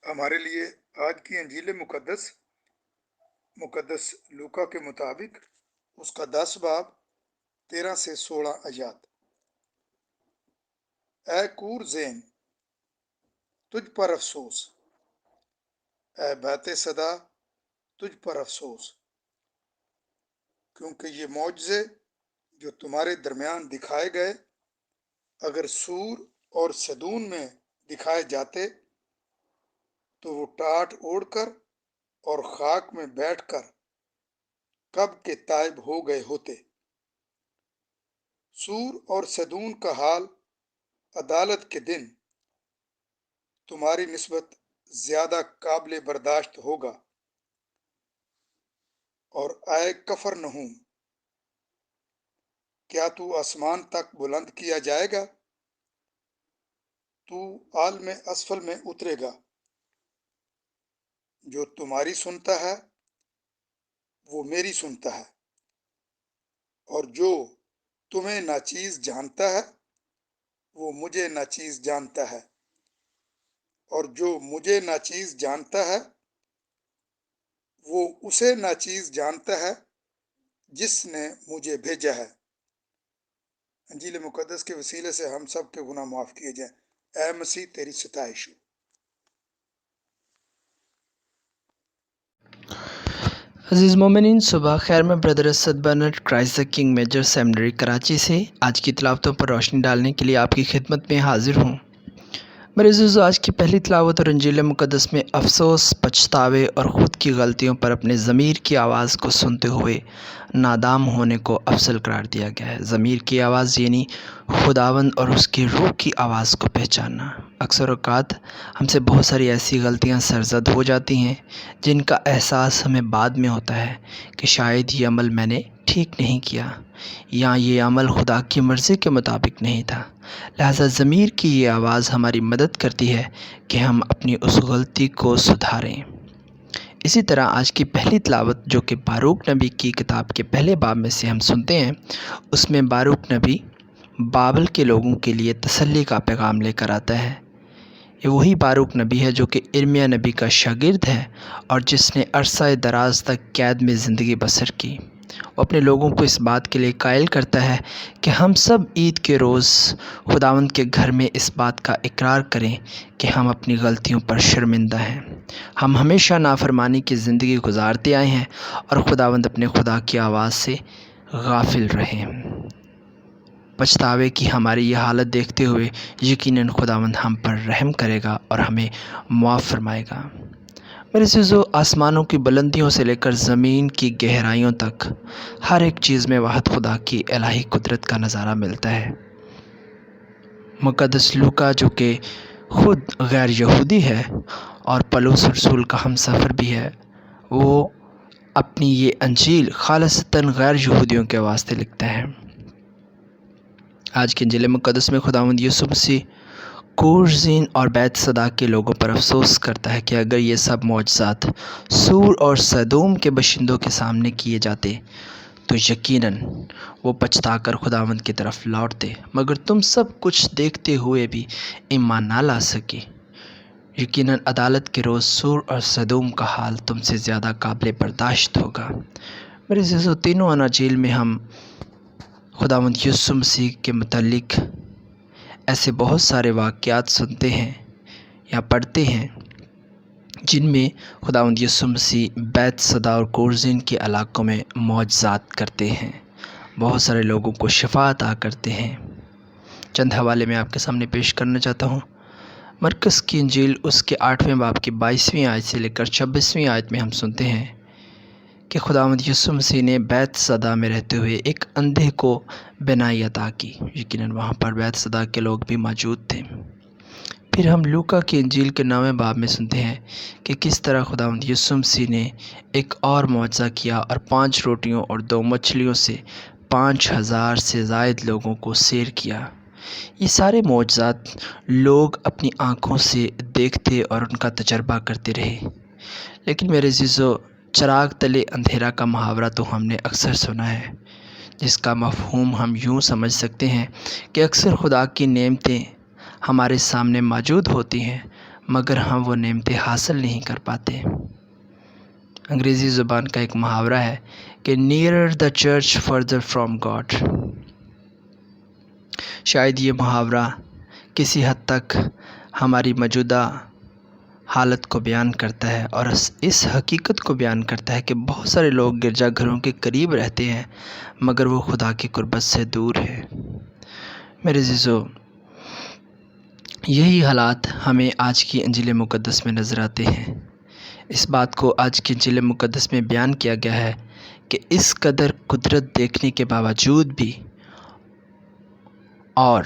ہمارے لیے آج کی انجیل مقدس لوکا کے مطابق اس کا 10 باب 13 سے 16 آیات۔ اے کور زین، تجھ پر افسوس، اے بیت صدا، تجھ پر افسوس، کیونکہ یہ معجزے جو تمہارے درمیان دکھائے گئے اگر سور اور سدون میں دکھائے جاتے تو وہ ٹاٹ اوڑھ کر اور خاک میں بیٹھ کر کب کے تائب ہو گئے ہوتے۔ سور اور سدون کا حال عدالت کے دن تمہاری نسبت زیادہ قابل برداشت ہوگا۔ اور اے کفرنہوم، کیا تو آسمان تک بلند کیا جائے گا؟ تو عالم اسفل میں اترے گا۔ جو تمہاری سنتا ہے وہ میری سنتا ہے، اور جو تمہیں ناچیز جانتا ہے وہ مجھے ناچیز جانتا ہے، اور جو مجھے ناچیز جانتا ہے وہ اسے ناچیز جانتا ہے جس نے مجھے بھیجا ہے۔ انجیل مقدس کے وسیلے سے ہم سب کے گناہ معاف کیے جائیں۔ اے مسیح، تیری ستائش ہو۔ عزیز مومنین، صبح خیر میں brother Asad Brent Christ the King Major Seminary Karachi سے آج کی تلاوتوں پر روشنی ڈالنے کے لیے آپ کی خدمت میں حاضر ہوں۔ میرے عزیزو، آج کی پہلی تلاوت اور انجیل مقدس میں افسوس، پچھتاوے اور خود کی غلطیوں پر اپنے ضمیر کی آواز کو سنتے ہوئے نادام ہونے کو افضل قرار دیا گیا ہے۔ ضمیر کی آواز یعنی خداوند اور اس کی روح کی آواز کو پہچاننا۔ اکثر اوقات ہم سے بہت ساری ایسی غلطیاں سرزد ہو جاتی ہیں جن کا احساس ہمیں بعد میں ہوتا ہے کہ شاید یہ عمل میں نے ٹھیک نہیں کیا، یا یہ عمل خدا کی مرضی کے مطابق نہیں تھا۔ لہٰذا ضمیر کی یہ آواز ہماری مدد کرتی ہے کہ ہم اپنی اس غلطی کو سدھاریں۔ اسی طرح آج کی پہلی تلاوت جو کہ باروک نبی کی کتاب کے پہلے باب میں سے ہم سنتے ہیں، اس میں باروک نبی بابل کے لوگوں کے لیے تسلی کا پیغام لے کر آتا ہے۔ یہ وہی باروک نبی ہے جو کہ ارمیہ نبی کا شاگرد ہے اور جس نے عرصہ دراز تک قید میں زندگی بسر کی۔ وہ اپنے لوگوں کو اس بات کے لیے قائل کرتا ہے کہ ہم سب عید کے روز خداوند کے گھر میں اس بات کا اقرار کریں کہ ہم اپنی غلطیوں پر شرمندہ ہیں۔ ہم ہمیشہ نافرمانی کی زندگی گزارتے آئے ہیں اور خداوند اپنے خدا کی آواز سے غافل رہے۔ پچھتاوے کی ہماری یہ حالت دیکھتے ہوئے یقیناً خداوند ہم پر رحم کرے گا اور ہمیں معاف فرمائے گا۔ میرے عزیزو، آسمانوں کی بلندیوں سے لے کر زمین کی گہرائیوں تک ہر ایک چیز میں واحد خدا کی الہی قدرت کا نظارہ ملتا ہے۔ مقدس لوکا جو کہ خود غیر یہودی ہے اور پولس رسول کا ہم سفر بھی ہے، وہ اپنی یہ انجیل خالصتاً غیر یہودیوں کے واسطے لکھتا ہے۔ آج کے انجیل مقدس میں خداوند یسوع مسیح کورزین اور بیت صدا کے لوگوں پر افسوس کرتا ہے کہ اگر یہ سب معجزات سور اور سدوم کے باشندوں کے سامنے کیے جاتے تو یقیناً وہ پچھتا کر خداوند کی طرف لوٹتے، مگر تم سب کچھ دیکھتے ہوئے بھی ایمان نہ لا سکے۔ یقیناً عدالت کے روز سور اور سدوم کا حال تم سے زیادہ قابل برداشت ہوگا۔ میرے عزیزو، تینوں اناجیل میں ہم خداوند یسوع مسیح کے متعلق ایسے بہت سارے واقعات سنتے ہیں یا پڑھتے ہیں جن میں خداوند یسوع مسیح بیت صدا اور کورزین کے علاقوں میں معجزات کرتے ہیں، بہت سارے لوگوں کو شفا عطا کرتے ہیں۔ چند حوالے میں آپ کے سامنے پیش کرنا چاہتا ہوں۔ مرکز کی انجیل اس کے 8ویں باب کی 22ویں آیت سے لے کر 26ویں آیت میں ہم سنتے ہیں کہ خداوند یسوع مسیح نے بیت صدا میں رہتے ہوئے ایک اندھے کو بینائی عطا کی۔ یقیناً وہاں پر بیت صدا کے لوگ بھی موجود تھے۔ پھر ہم لوکا کی انجیل کے 9ویں باب میں سنتے ہیں کہ کس طرح خداوند یسوع مسیح نے ایک اور معجزہ کیا اور 5 روٹیوں اور 2 مچھلیوں سے 5000 سے زائد لوگوں کو سیر کیا۔ یہ سارے معجزات لوگ اپنی آنکھوں سے دیکھتے اور ان کا تجربہ کرتے رہے۔ لیکن میرے عزیزو، چراغ تلے اندھیرا کا محاورہ تو ہم نے اکثر سنا ہے، جس کا مفہوم ہم یوں سمجھ سکتے ہیں کہ اکثر خدا کی نعمتیں ہمارے سامنے موجود ہوتی ہیں، مگر ہم وہ نعمتیں حاصل نہیں کر پاتے۔ انگریزی زبان کا ایک محاورہ ہے کہ nearer the church further from God. شاید یہ محاورہ کسی حد تک ہماری موجودہ حالت کو بیان کرتا ہے اور اس حقیقت کو بیان کرتا ہے کہ بہت سارے لوگ گرجا گھروں کے قریب رہتے ہیں مگر وہ خدا کی قربت سے دور ہیں۔ میرے عزیزو، یہی حالات ہمیں آج کی انجیل مقدس میں نظر آتے ہیں۔ اس بات کو آج کی انجیل مقدس میں بیان کیا گیا ہے کہ اس قدر قدرت دیکھنے کے باوجود بھی اور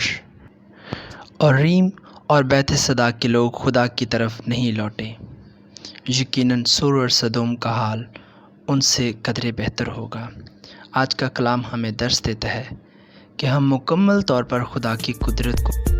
ریم اور بیت صدا کے لوگ خدا کی طرف نہیں لوٹے۔ یقیناً سور اور سدوم کا حال ان سے قدرے بہتر ہوگا۔ آج کا کلام ہمیں درس دیتا ہے کہ ہم مکمل طور پر خدا کی قدرت کو